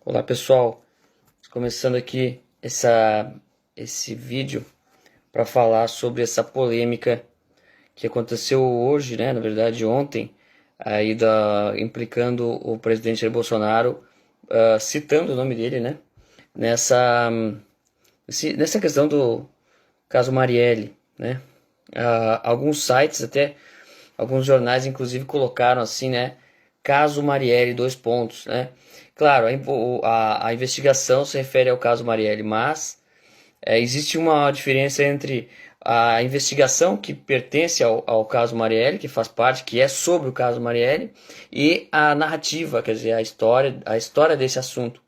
Olá pessoal, começando aqui esse vídeo para falar sobre essa polêmica que aconteceu hoje, né? Na verdade ontem, implicando o presidente Jair Bolsonaro, citando o nome dele, né? Nessa, nessa questão do caso Marielle, né? Alguns sites até alguns jornais, inclusive, colocaram assim, né? Caso Marielle, dois pontos, né? Claro, a investigação se refere ao caso Marielle, mas existe uma diferença entre a investigação que pertence ao caso Marielle, que faz parte, que é sobre o caso Marielle, e a narrativa, quer dizer, a história desse assunto.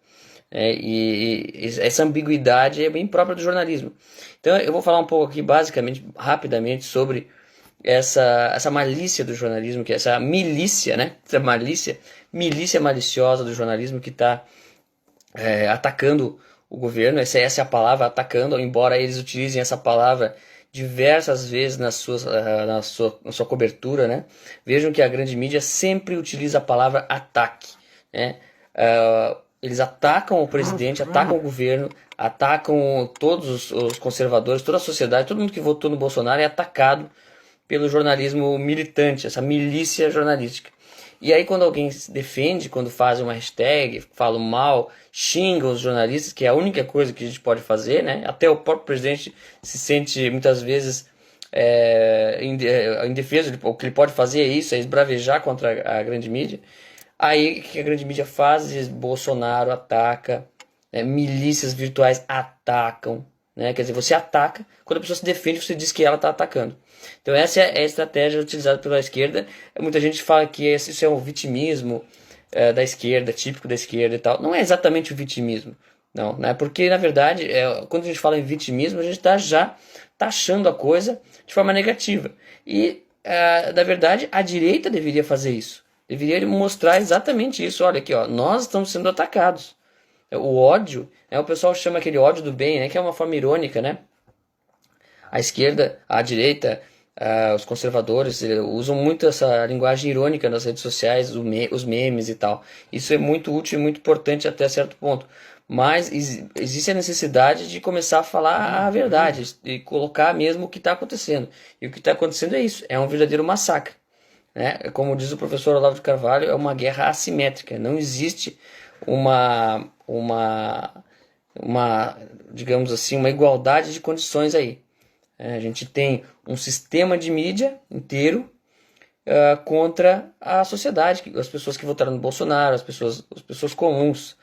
E essa ambiguidade é bem própria do jornalismo. Então eu vou falar um pouco aqui, basicamente, rapidamente, sobre essa malícia do jornalismo, que é essa milícia, né? Essa milícia maliciosa do jornalismo que está atacando o governo. Essa é a palavra, atacando, embora eles utilizem essa palavra diversas vezes na sua cobertura, né? Vejam que a grande mídia sempre utiliza a palavra ataque, né? Eles atacam o presidente, atacam o governo, atacam todos os conservadores, toda a sociedade, todo mundo que votou no Bolsonaro é atacado pelo jornalismo militante, essa milícia jornalística. E aí quando alguém se defende, quando faz uma hashtag, fala mal, xinga os jornalistas, que é a única coisa que a gente pode fazer, né? Até o próprio presidente se sente muitas vezes em defesa, o que ele pode fazer é isso, é esbravejar contra a grande mídia. Aí o que a grande mídia faz? Diz, Bolsonaro ataca, milícias virtuais atacam, né? Quer dizer, você ataca, quando a pessoa se defende, você diz que ela está atacando. Então essa é a estratégia utilizada pela esquerda. Muita gente fala que isso é um vitimismo da esquerda, típico da esquerda e tal. Não é exatamente o vitimismo, não, né? Porque na verdade, quando a gente fala em vitimismo, a gente está já taxando a coisa de forma negativa. E na verdade, a direita deveria fazer isso. Deveria mostrar exatamente isso. Olha aqui, ó, nós estamos sendo atacados. O ódio, o pessoal chama aquele ódio do bem, né? Que é uma forma irônica, né? A esquerda, a direita, os conservadores usam muito essa linguagem irônica nas redes sociais, os memes e tal. Isso é muito útil e muito importante até certo ponto. Mas existe a necessidade de começar a falar a verdade e colocar mesmo o que está acontecendo. E o que está acontecendo é isso, é um verdadeiro massacre. Né? Como diz o professor Olavo de Carvalho, é uma guerra assimétrica. Não existe digamos assim, uma igualdade de condições aí. A gente tem um sistema de mídia inteiro contra a sociedade, as pessoas que votaram no Bolsonaro, as pessoas comuns,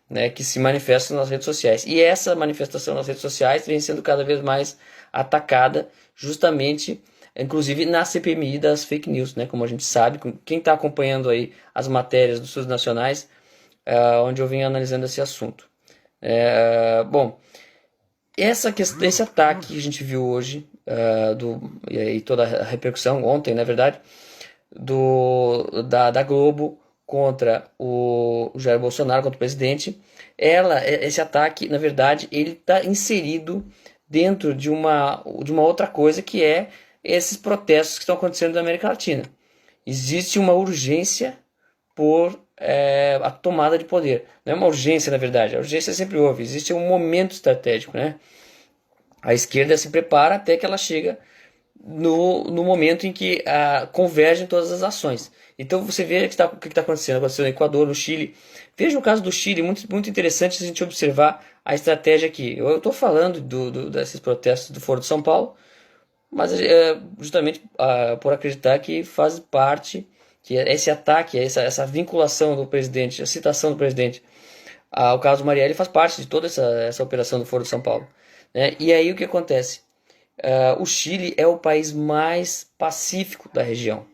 né, que se manifestam nas redes sociais. E essa manifestação nas redes sociais vem sendo cada vez mais atacada, justamente, inclusive na CPMI das fake news, né, como a gente sabe, quem está acompanhando aí as matérias dos estudos nacionais, onde eu venho analisando esse assunto. Bom, esse ataque que a gente viu hoje, e toda a repercussão ontem, na verdade, da Globo contra o Jair Bolsonaro, contra o presidente, esse ataque, na verdade, ele está inserido dentro de uma outra coisa, que é esses protestos que estão acontecendo na América Latina. Existe uma urgência por a tomada de poder. Não é uma urgência, na verdade. A urgência sempre houve. Existe um momento estratégico, né? A esquerda se prepara até que ela chega no momento em que convergem todas as ações. Então você vê o que está acontecendo. Aconteceu no Equador, no Chile. Veja o caso do Chile, muito interessante a gente observar a estratégia aqui. Eu estou falando desses protestos do Foro de São Paulo, mas justamente por acreditar que faz parte, que esse ataque, essa vinculação do presidente, a citação do presidente ao caso Marielle faz parte de toda essa operação do Foro de São Paulo. Né? E aí o que acontece? O Chile é o país mais pacífico da região.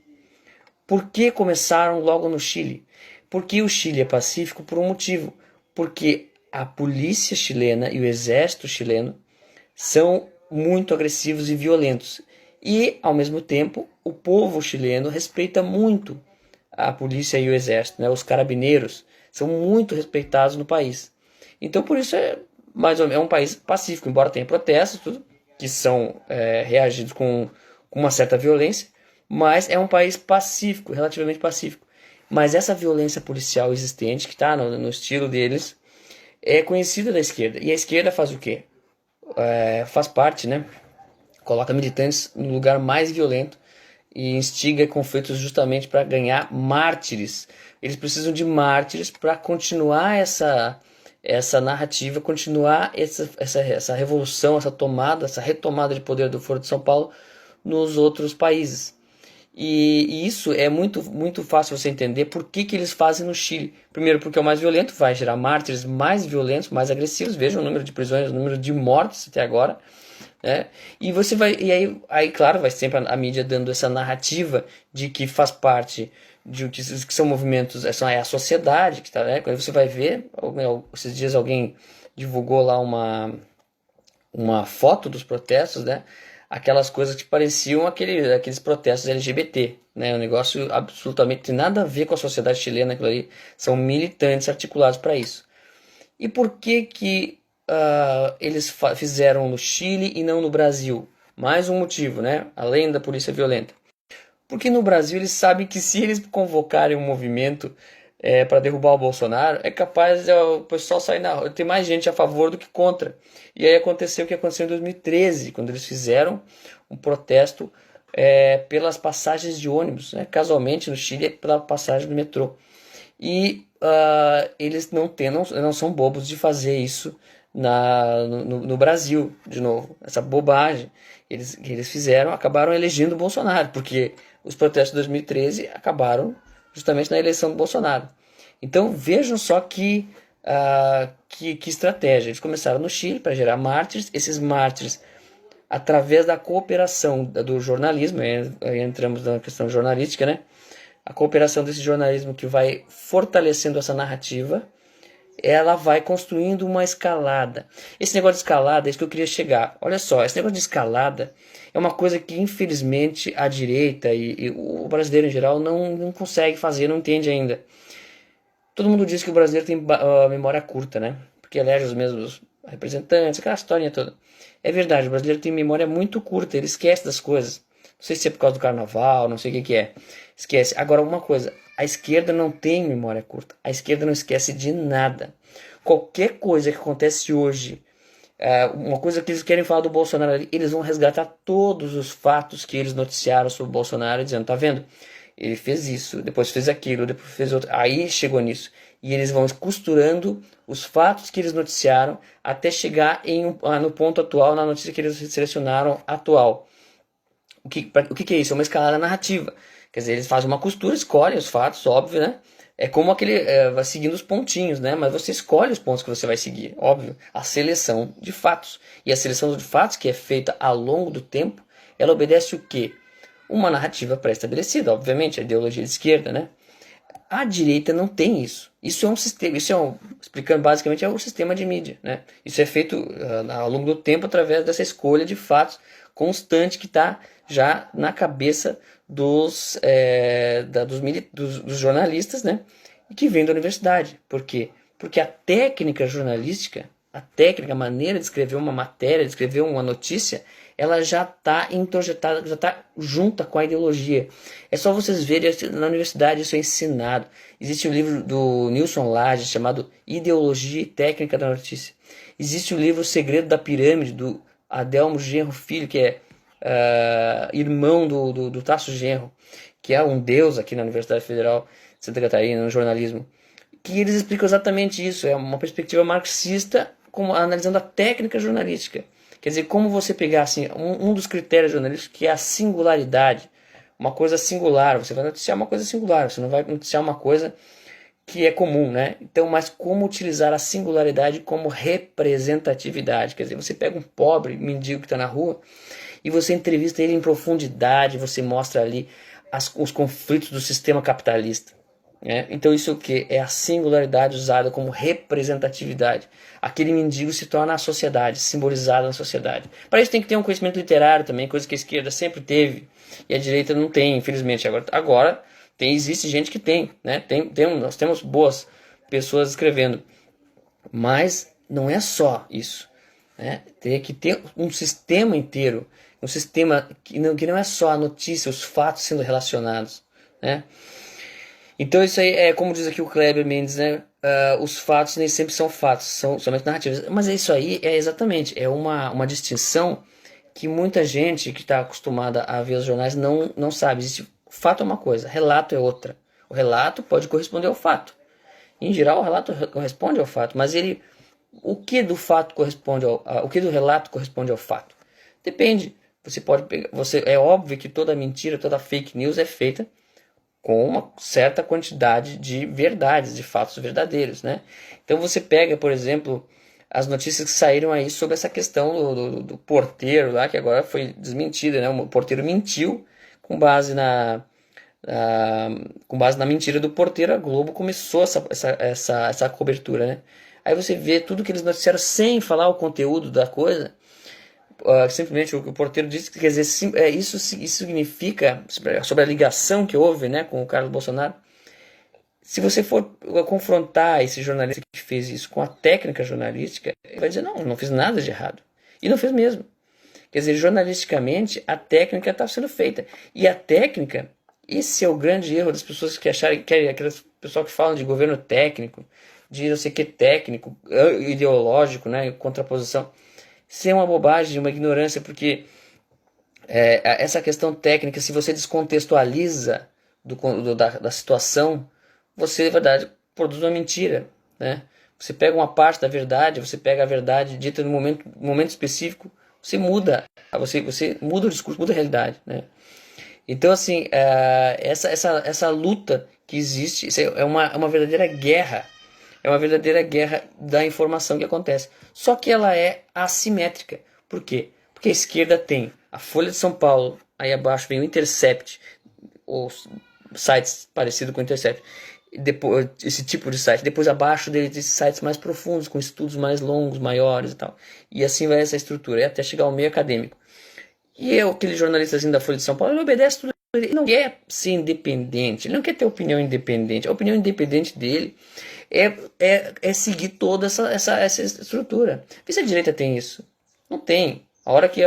Por que começaram logo no Chile? Porque o Chile é pacífico por um motivo. Porque a polícia chilena e o exército chileno são muito agressivos e violentos. E, ao mesmo tempo, o povo chileno respeita muito a polícia e o exército. Né? Os carabineiros são muito respeitados no país. Então, por isso é um país pacífico, embora tenha protestos, tudo, que são reagidos com uma certa violência, mas é um país pacífico, relativamente pacífico. Mas essa violência policial existente, que está no estilo deles, é conhecida da esquerda. E a esquerda faz o quê? Faz parte, né? Coloca militantes no lugar mais violento e instiga conflitos justamente para ganhar mártires. Eles precisam de mártires para continuar essa narrativa, continuar essa revolução, essa retomada de poder do Foro de São Paulo nos outros países. E isso é muito, muito fácil você entender por que eles fazem no Chile. Primeiro, porque é o mais violento, vai gerar mártires mais violentos, mais agressivos. Vejam o número de prisões, o número de mortes até agora. Né? E você vai, e aí claro, vai sempre a mídia dando essa narrativa de que faz parte de que são movimentos, é a sociedade que está, né? Quando você vai ver, esses dias alguém divulgou lá uma foto dos protestos, né? Aquelas coisas que pareciam aqueles protestos LGBT, né? Um negócio absolutamente nada a ver com a sociedade chilena, aquilo ali. São militantes articulados para isso. E por que eles fizeram no Chile e não no Brasil? Mais um motivo, né? Além da polícia violenta. Porque no Brasil eles sabem que se eles convocarem um movimento para derrubar o Bolsonaro, é capaz o pessoal sair na rua. Tem mais gente a favor do que contra. E aí aconteceu o que aconteceu em 2013, quando eles fizeram um protesto pelas passagens de ônibus, né? Casualmente no Chile pela passagem do metrô. E eles não são bobos de fazer isso no Brasil, de novo. Essa bobagem que eles fizeram, acabaram elegendo o Bolsonaro, porque os protestos de 2013 acabaram justamente na eleição do Bolsonaro. Então vejam só que estratégia. Eles começaram no Chile para gerar mártires. Esses mártires, através da cooperação do jornalismo, aí entramos na questão jornalística, né? A cooperação desse jornalismo que vai fortalecendo essa narrativa, ela vai construindo uma escalada. Esse negócio de escalada é isso que eu queria chegar. Olha só, esse negócio de escalada é uma coisa que infelizmente a direita e o brasileiro em geral não consegue fazer, não entende ainda. Todo mundo diz que o brasileiro tem memória curta, né? Porque elege os mesmos representantes, aquela historinha toda. É verdade, o brasileiro tem memória muito curta, ele esquece das coisas. Não sei se é por causa do carnaval, não sei o que é. Esquece. Agora, uma coisa, a esquerda não tem memória curta. A esquerda não esquece de nada. Qualquer coisa que acontece hoje, uma coisa que eles querem falar do Bolsonaro, eles vão resgatar todos os fatos que eles noticiaram sobre o Bolsonaro, dizendo, tá vendo? Ele fez isso, depois fez aquilo, depois fez outro. Aí chegou nisso. E eles vão costurando os fatos que eles noticiaram até chegar no ponto atual, na notícia que eles selecionaram atual. O que é isso? É uma escalada narrativa. Quer dizer, eles fazem uma costura, escolhem os fatos, óbvio, né? É como vai seguindo os pontinhos, né? Mas você escolhe os pontos que você vai seguir, óbvio. A seleção de fatos. E a seleção de fatos, que é feita ao longo do tempo, ela obedece o quê? Uma narrativa pré-estabelecida, obviamente, a ideologia de esquerda, né? A direita não tem isso. Isso é um sistema, explicando basicamente, é um sistema de mídia, né? Isso é feito ao longo do tempo através dessa escolha de fatos constante que está já na cabeça dos jornalistas, né? E que vem da universidade. Por quê? Porque a técnica jornalística, a maneira de escrever uma matéria, de escrever uma notícia, ela já está introjetada, já está junta com a ideologia. É só vocês verem, na universidade isso é ensinado. Existe um livro do Nilson Laje chamado Ideologia e Técnica da Notícia. Existe o livro O Segredo da Pirâmide, do Adelmo Genro Filho, que é irmão do Tasso Genro, que é um deus aqui na Universidade Federal de Santa Catarina, no jornalismo, que eles explicam exatamente isso. É uma perspectiva marxista, analisando a técnica jornalística. Quer dizer, como você pegar assim, um dos critérios jornalísticos, que é a singularidade, uma coisa singular. Você vai noticiar uma coisa singular, você não vai noticiar uma coisa que é comum, né? Então, mas como utilizar a singularidade como representatividade? Quer dizer, você pega um pobre mendigo que está na rua e você entrevista ele em profundidade, você mostra ali os conflitos do sistema capitalista. Então isso o que? É a singularidade usada como representatividade. Aquele mendigo se torna a sociedade, simbolizado na sociedade. Para isso tem que ter um conhecimento literário também, coisa que a esquerda sempre teve e a direita não tem, infelizmente. Agora existe gente que tem, né? Nós temos boas pessoas escrevendo, mas não é só isso, né? Tem que ter um sistema inteiro, um sistema que não é só a notícia, os fatos sendo relacionados, né? Então isso aí é como diz aqui o Kleber Mendes, né? os fatos nem sempre são fatos, são somente narrativas. Mas isso aí é exatamente, é uma distinção que muita gente que está acostumada a ver os jornais não sabe. Existe, fato é uma coisa, relato é outra. O relato pode corresponder ao fato. Em geral, o relato corresponde ao fato, mas o que do fato corresponde o que do relato corresponde ao fato? Depende. Você pode pegar, é óbvio que toda mentira, toda fake news é feita com uma certa quantidade de verdades, de fatos verdadeiros, né? Então você pega, por exemplo, as notícias que saíram aí sobre essa questão do porteiro lá, que agora foi desmentida, né? O porteiro mentiu com base com base na mentira do porteiro. A Globo começou essa cobertura, né? Aí você vê tudo que eles noticiaram sem falar o conteúdo da coisa. Simplesmente o que o porteiro disse, quer dizer, isso significa, sobre a ligação que houve, né, com o Carlos Bolsonaro. Se você for confrontar esse jornalista que fez isso com a técnica jornalística, ele vai dizer, não fiz nada de errado. E não fez mesmo. Quer dizer, jornalisticamente, a técnica está sendo feita. E a técnica, esse é o grande erro das pessoas que acharem, aquelas pessoas que falam de governo técnico, de não sei o que técnico, ideológico, né, contraposição. Isso é uma bobagem, uma ignorância, porque essa questão técnica, se você descontextualiza da situação, você, na verdade, produz uma mentira, né? Você pega uma parte da verdade, você pega a verdade dita no momento específico, você muda o discurso, muda a realidade, né? Então, assim, essa luta que existe é uma verdadeira guerra. É uma verdadeira guerra da informação que acontece. Só que ela é assimétrica. Por quê? Porque a esquerda tem a Folha de São Paulo, aí abaixo vem o Intercept, ou sites parecidos com o Intercept, depois, esse tipo de site. Depois abaixo dele tem sites mais profundos, com estudos mais longos, maiores e tal. E assim vai essa estrutura, até chegar ao meio acadêmico. E aquele jornalistazinho da Folha de São Paulo, ele obedece tudo. Ele não quer ser independente, ele não quer ter opinião independente. A opinião independente dele é seguir toda essa estrutura. Vê se a direita tem isso. Não tem. A hora que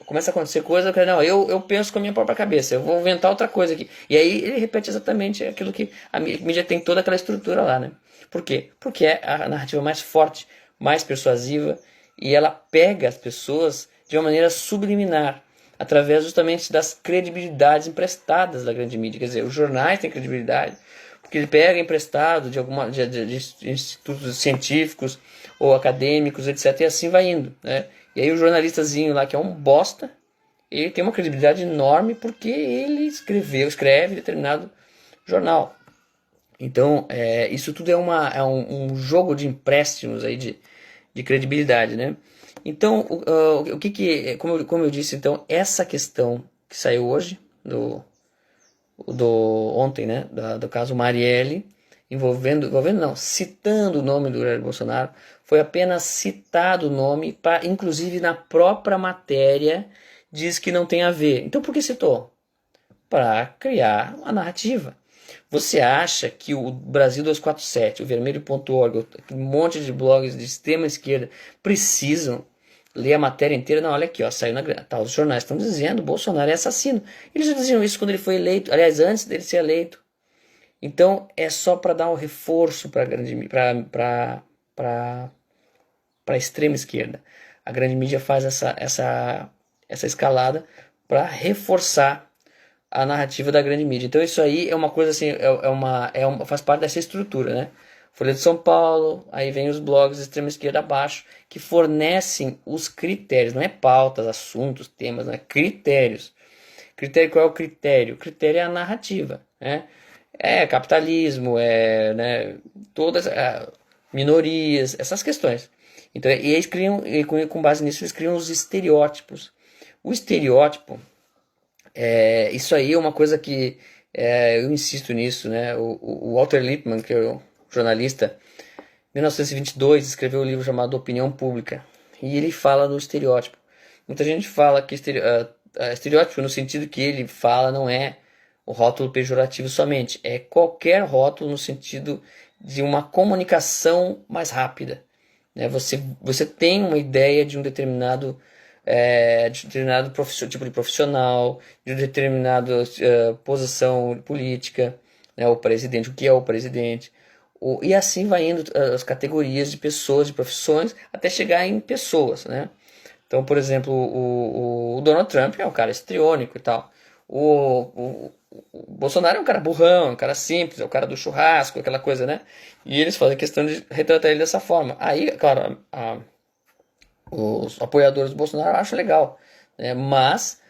começa a acontecer coisa, eu penso com a minha própria cabeça, eu vou inventar outra coisa aqui. E aí ele repete exatamente aquilo que a mídia tem, toda aquela estrutura lá, né? Por quê? Porque é a narrativa mais forte, mais persuasiva, e ela pega as pessoas de uma maneira subliminar, através justamente das credibilidades emprestadas da grande mídia. Quer dizer, os jornais têm credibilidade, porque ele pega emprestado de institutos científicos ou acadêmicos, etc. E assim vai indo, né? E aí o jornalistazinho lá, que é um bosta, ele tem uma credibilidade enorme porque ele escreve determinado jornal. Então, isso tudo é um jogo de empréstimos aí de credibilidade, né? Então, como eu disse, então, essa questão que saiu hoje, ontem, né, do caso Marielle, citando o nome do Jair Bolsonaro, foi apenas citado o nome, inclusive na própria matéria, diz que não tem a ver. Então, por que citou? Para criar uma narrativa. Você acha que o Brasil 247, o Vermelho.org, um monte de blogs de extrema esquerda precisam ler a matéria inteira? Não, olha aqui, ó, saiu os jornais estão dizendo Bolsonaro é assassino. Eles já diziam isso quando ele foi eleito, aliás, antes dele ser eleito. Então é só para dar um reforço para a extrema esquerda. A grande mídia faz essa escalada para reforçar a narrativa da grande mídia. Então isso aí é uma coisa assim, faz parte dessa estrutura, né? Folha de São Paulo, aí vem os blogs de extrema esquerda abaixo, que fornecem os critérios, não é pautas, assuntos, temas, não é critérios. Qual é o critério? O critério é a narrativa, né? É capitalismo, né, todas minorias, essas questões. Então, e eles criam, e com base nisso, eles criam os estereótipos. O estereótipo, isso aí é uma coisa que eu insisto nisso, né? O Walter Lippmann, que é o jornalista, em 1922 escreveu um livro chamado Opinião Pública, e ele fala do estereótipo. Muita gente fala que estereótipo, no sentido que ele fala, não é o rótulo pejorativo somente, é qualquer rótulo no sentido de uma comunicação mais rápida, né? Você tem uma ideia de um determinado tipo de profissional, de uma determinada posição política, né? O presidente, o que é o presidente, E assim vai indo as categorias de pessoas, de profissões, até chegar em pessoas, né? Então, por exemplo, o Donald Trump é um cara histriônico e tal. O Bolsonaro é um cara burrão, um cara simples, é o cara do churrasco, aquela coisa, né? E eles fazem questão de retratar ele dessa forma. Aí, claro, os apoiadores do Bolsonaro acham legal, né? Mas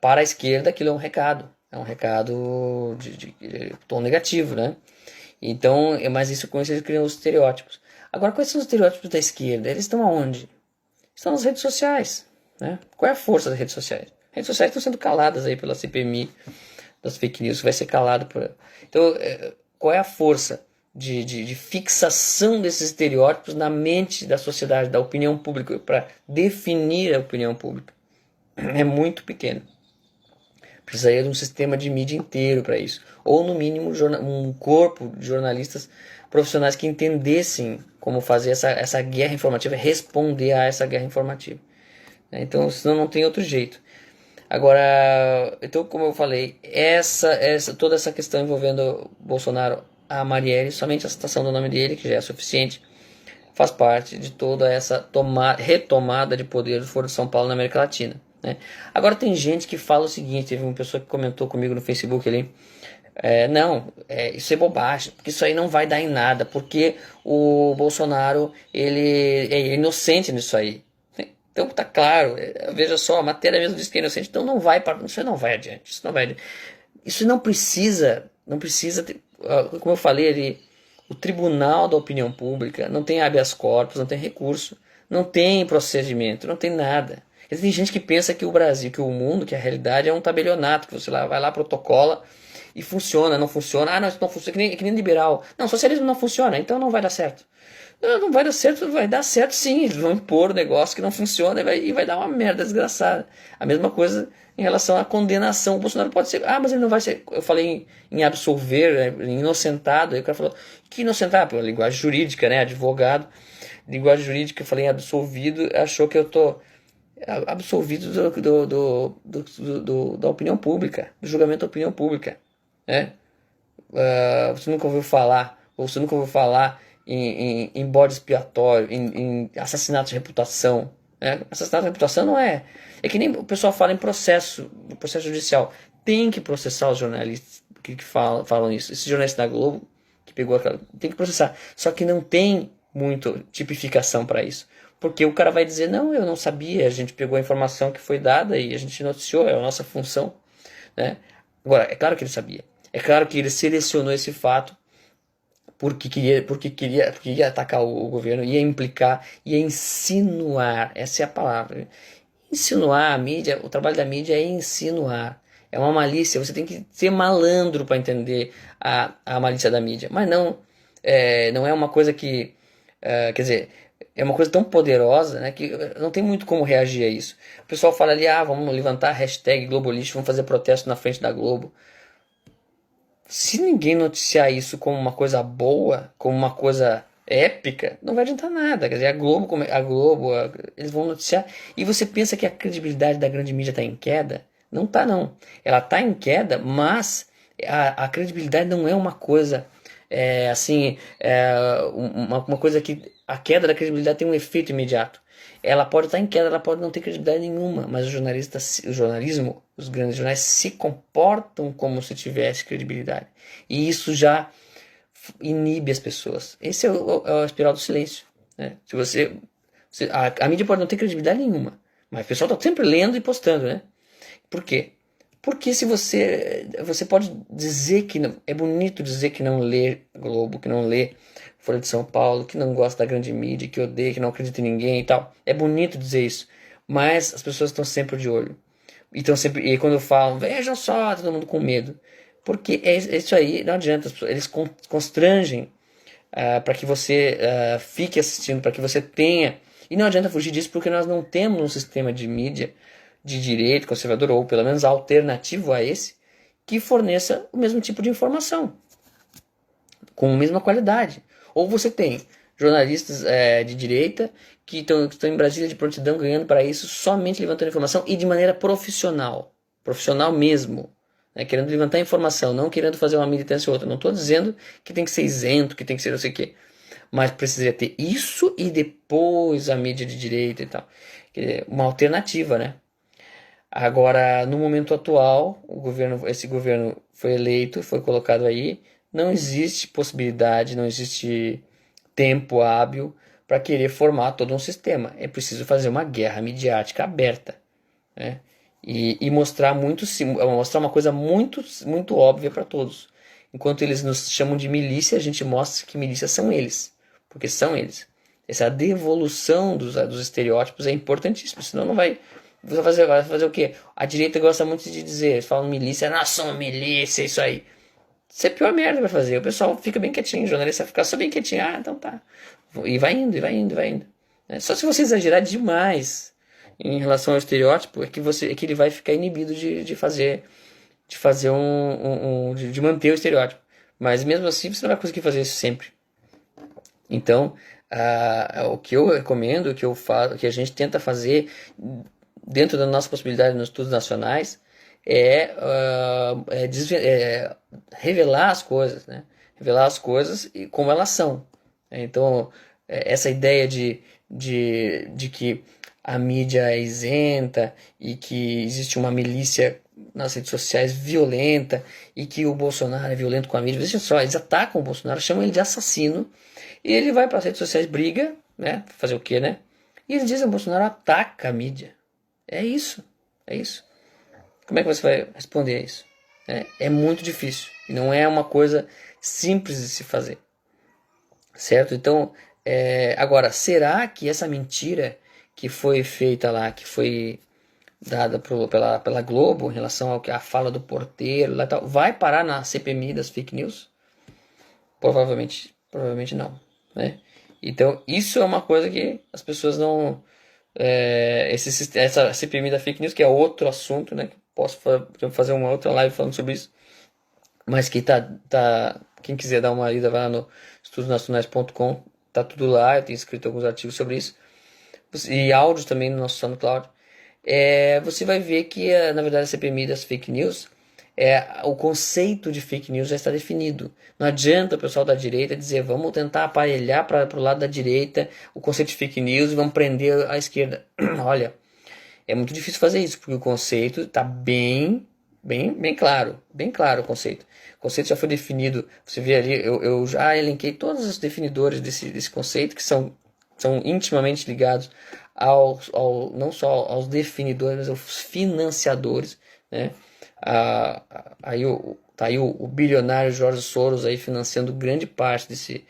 para a esquerda aquilo é um recado de tom negativo, né? Então, mas isso com isso eles criam os estereótipos. Agora, quais são os estereótipos da esquerda? Eles estão aonde? Estão nas redes sociais, né? Qual é a força das redes sociais? As redes sociais estão sendo caladas aí pela CPMI das fake news, vai ser calado por... Então, qual é a força de fixação desses estereótipos na mente da sociedade, da opinião pública, para definir a opinião pública? É muito pequeno. Precisaria de um sistema de mídia inteiro para isso. Ou, no mínimo, um corpo de jornalistas profissionais que entendessem como fazer essa guerra informativa, responder a essa guerra informativa. Então, senão não tem outro jeito. Agora, então, como eu falei, toda essa questão envolvendo Bolsonaro, a Marielle, somente a citação do nome dele, que já é suficiente, faz parte de toda essa retomada de poder do Foro de São Paulo na América Latina, né? Agora tem gente que fala o seguinte, teve uma pessoa que comentou comigo no Facebook ali, isso é bobagem, porque isso aí não vai dar em nada, porque o Bolsonaro ele é inocente nisso aí. Então tá claro, veja só, a matéria mesmo diz que é inocente, então isso não vai adiante, isso não precisa, como eu falei ali, o Tribunal da Opinião Pública não tem habeas corpus, não tem recurso, não tem procedimento, não tem nada. Tem gente que pensa que o Brasil, que o mundo, que a realidade é um tabelionato, que você vai lá, protocola e funciona, não funciona. Não, isso não funciona, que nem liberal. Não, socialismo não funciona, então não vai dar certo. Não vai dar certo, vai dar certo sim. Eles vão impor um negócio que não funciona e vai dar uma merda desgraçada. A mesma coisa em relação à condenação. O Bolsonaro pode ser. Mas ele não vai ser. Eu falei em absolver, né, em inocentado. Aí o cara falou: que inocentado? Pela linguagem jurídica, né? Advogado. Linguagem jurídica, eu falei em absolvido. Achou que eu tô absolvido da opinião pública, do julgamento da opinião pública, né? Você nunca ouviu falar, ou você nunca ouviu falar em bode expiatório, em assassinato de reputação, né? Assassinato de reputação não é que nem o pessoal fala em processo judicial, tem que processar os jornalistas que falam isso. Esse jornalista da Globo que pegou aquela, tem que processar, só que não tem muito tipificação para isso. Porque o cara vai dizer, não, eu não sabia, a gente pegou a informação que foi dada e a gente noticiou, é a nossa função, né? Agora, é claro que ele sabia. É claro que ele selecionou esse fato porque ia atacar o governo, ia implicar, ia insinuar, essa é a palavra. Insinuar a mídia, o trabalho da mídia é insinuar. É uma malícia, você tem que ser malandro para entender a malícia da mídia. Mas não é uma coisa que, quer dizer, é uma coisa tão poderosa, né, que não tem muito como reagir a isso. O pessoal fala ali, vamos levantar a hashtag Globolixo, vamos fazer protesto na frente da Globo. Se ninguém noticiar isso como uma coisa boa, como uma coisa épica, não vai adiantar nada. Quer dizer, a Globo, eles vão noticiar. E você pensa que a credibilidade da grande mídia está em queda? Não está, não. Ela está em queda, mas a credibilidade não é uma coisa uma coisa que a queda da credibilidade tem um efeito imediato. Ela pode estar em queda, ela pode não ter credibilidade nenhuma, mas o jornalismo, os grandes jornais se comportam como se tivesse credibilidade. E isso já inibe as pessoas. Esse é a espiral do silêncio, né? A mídia pode não ter credibilidade nenhuma, mas o pessoal está sempre lendo e postando, né? Por quê? Porque se você pode dizer que não, é bonito dizer que não lê Globo, que não lê Folha de São Paulo, que não gosta da grande mídia, que odeia, que não acredita em ninguém e tal. É bonito dizer isso, mas as pessoas estão sempre de olho. E quando falam, vejam só, todo mundo com medo. Porque isso aí, não adianta, eles constrangem para que você fique assistindo, para que você tenha. E não adianta fugir disso porque nós não temos um sistema de mídia de direito conservador, ou pelo menos alternativo a esse, que forneça o mesmo tipo de informação, com a mesma qualidade. Ou você tem jornalistas de direita que estão em Brasília de prontidão ganhando para isso, somente levantando informação e de maneira profissional mesmo, né? Querendo levantar informação, não querendo fazer uma militância ou outra. Não estou dizendo que tem que ser isento, que tem que ser não sei o quê. Mas precisaria ter isso e depois a mídia de direita e tal. Uma alternativa, né? Agora, no momento atual, esse governo foi eleito, foi colocado aí, não existe possibilidade, não existe tempo hábil para querer formar todo um sistema. É preciso fazer uma guerra midiática aberta, né? E mostrar uma coisa muito óbvia para todos. Enquanto eles nos chamam de milícia, a gente mostra que milícias são eles, porque são eles. Essa devolução dos estereótipos é importantíssima, senão não vai. Você vai fazer o quê? A direita gosta muito de dizer, eles falam milícia, nação, milícia, isso aí. Isso é a pior merda pra fazer. O pessoal fica bem quietinho, o jornalista vai ficar só bem quietinho. Ah, então tá. E vai indo, e vai indo, e vai indo. Só se você exagerar demais em relação ao estereótipo, é que ele vai ficar inibido de manter o estereótipo. Mas mesmo assim, você não vai conseguir fazer isso sempre. Então, o que eu recomendo, o que eu falo, o que a gente tenta fazer dentro da nossa possibilidade nos estudos nacionais revelar as coisas, né? Revelar as coisas e como elas são. Então, essa ideia de que a mídia é isenta e que existe uma milícia nas redes sociais violenta e que o Bolsonaro é violento com a mídia. Veja só, eles atacam o Bolsonaro, chamam ele de assassino e ele vai para as redes sociais, briga, né? Fazer o quê, né? E eles dizem que o Bolsonaro ataca a mídia. É isso, é isso. Como é que você vai responder a isso? É muito difícil. E não é uma coisa simples de se fazer. Certo? Então, agora, será que essa mentira que foi feita lá, que foi dada pela Globo em relação à fala do porteiro lá e tal, vai parar na CPMI das fake news? Provavelmente não, né? Então, isso é uma coisa que as pessoas não... essa CPMI da fake news, que é outro assunto, né? Posso fazer uma outra live falando sobre isso. Mas que quem quiser dar uma lida, vai lá no estudosnacionais.com, tá tudo lá, eu tenho escrito alguns artigos sobre isso. E áudios também no nosso SoundCloud. Você vai ver que, na verdade, a CPMI das fake news, o conceito de fake news já está definido. Não adianta o pessoal da direita dizer, vamos tentar aparelhar para o lado da direita o conceito de fake news e vamos prender a esquerda. Olha, é muito difícil fazer isso, porque o conceito está bem claro, bem claro o conceito. O conceito já foi definido, você vê ali, eu já elenquei todos os definidores desse conceito, que são intimamente ligados não só aos definidores, mas aos financiadores, né? Tá aí o bilionário George Soros aí financiando grande parte desse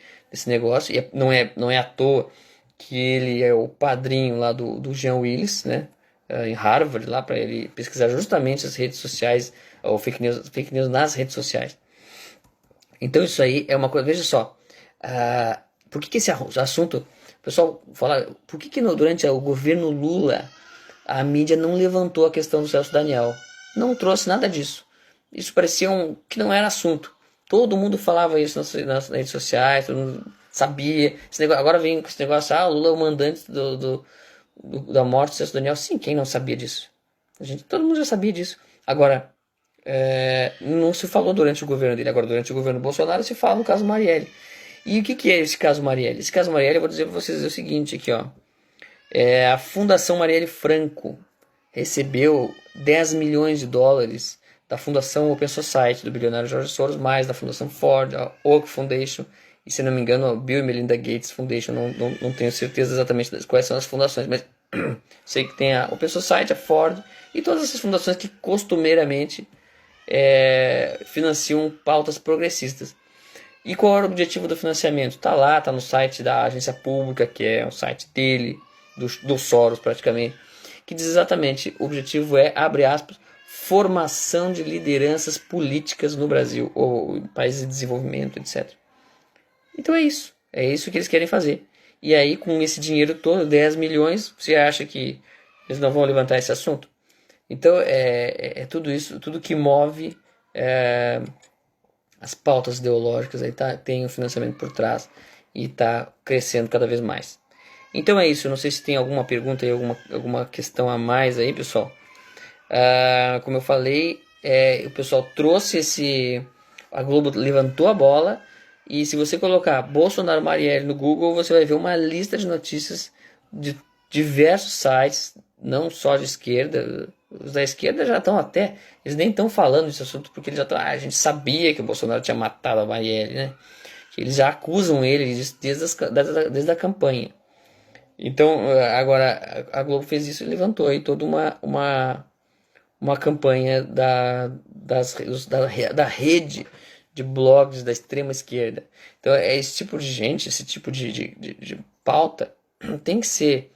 negócio, e não é à toa que ele é o padrinho lá do Jean Willis, né? Em Harvard, lá para ele pesquisar justamente as redes sociais, ou fake news nas redes sociais. Então isso aí é uma coisa, veja só, por que esse assunto, o pessoal fala, por que durante o governo Lula a mídia não levantou a questão do Celso Daniel? Não trouxe nada disso. Isso parecia que não era assunto. Todo mundo falava isso nas redes sociais, todo mundo sabia. Agora vem com esse negócio, o Lula é o mandante da morte do Celso Daniel. Sim, quem não sabia disso? Todo mundo já sabia disso. Agora, não se falou durante o governo dele. Agora, durante o governo Bolsonaro, se fala no caso Marielle. E o que é esse caso Marielle? Esse caso Marielle, eu vou dizer para vocês o seguinte aqui, ó. A Fundação Marielle Franco recebeu 10 milhões de dólares da Fundação Open Society, do bilionário George Soros, mais da Fundação Ford, a Oak Foundation, e se não me engano, a Bill e Melinda Gates Foundation, não tenho certeza exatamente quais são as fundações, mas sei que tem a Open Society, a Ford, e todas essas fundações que costumeiramente financiam pautas progressistas. E qual era o objetivo do financiamento? Tá lá, tá no site da agência pública, que é o site dele, do Soros praticamente, que diz exatamente, o objetivo abre aspas, formação de lideranças políticas no Brasil, ou em países de desenvolvimento, etc. Então é isso que eles querem fazer. E aí, com esse dinheiro todo, 10 milhões, você acha que eles não vão levantar esse assunto? Então, tudo isso, tudo que move as pautas ideológicas, aí tem o financiamento por trás e está crescendo cada vez mais. Então é isso, eu não sei se tem alguma pergunta aí, alguma questão a mais aí, pessoal. Como eu falei, o pessoal trouxe a Globo levantou a bola, e se você colocar Bolsonaro Marielle no Google, você vai ver uma lista de notícias de diversos sites, não só de esquerda. Os da esquerda já estão até, eles nem estão falando desse assunto, porque eles já estão, a gente sabia que o Bolsonaro tinha matado a Marielle, né? Eles já acusam ele desde a campanha. Então, agora, a Globo fez isso e levantou aí toda uma campanha da rede de blogs da extrema esquerda. Então, esse tipo de gente, esse tipo de pauta tem que ser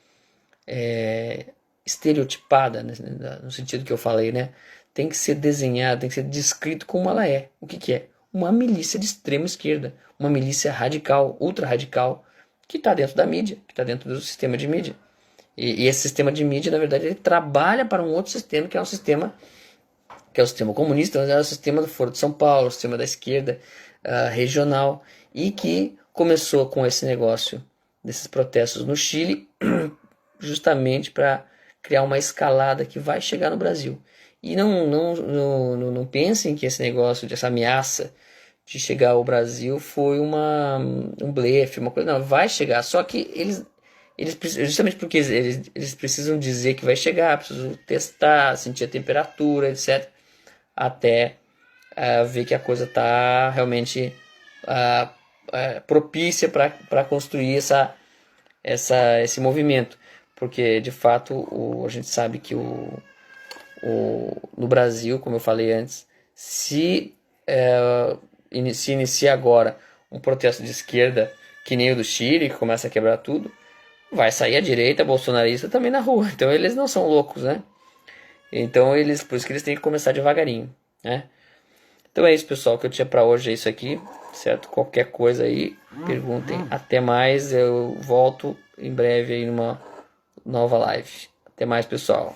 estereotipada, né, no sentido que eu falei, né? Tem que ser desenhada, tem que ser descrito como ela é. O que é? Uma milícia de extrema esquerda, uma milícia radical, ultra radical, que está dentro da mídia, que está dentro do sistema de mídia. E esse sistema de mídia, na verdade, ele trabalha para um outro sistema, que é o sistema comunista, mas é o sistema do Foro de São Paulo, o sistema da esquerda regional, e que começou com esse negócio desses protestos no Chile, justamente para criar uma escalada que vai chegar no Brasil. E não pensem que esse negócio, essa ameaça de chegar ao Brasil foi um blefe, uma coisa. Não, vai chegar. Só que justamente porque eles precisam dizer que vai chegar, precisam testar, sentir a temperatura, etc. Até ver que a coisa está realmente propícia para construir esse movimento. Porque, de fato, a gente sabe que no Brasil, como eu falei antes, se inicia agora um protesto de esquerda que nem o do Chile, que começa a quebrar tudo, vai sair a direita bolsonarista também na rua. Então eles não são loucos, né? Então por isso que eles têm que começar devagarinho, né? Então é isso, pessoal, que eu tinha para hoje, é isso aqui, certo? Qualquer coisa aí, perguntem. Até mais, eu volto em breve aí numa nova live. Até mais, pessoal.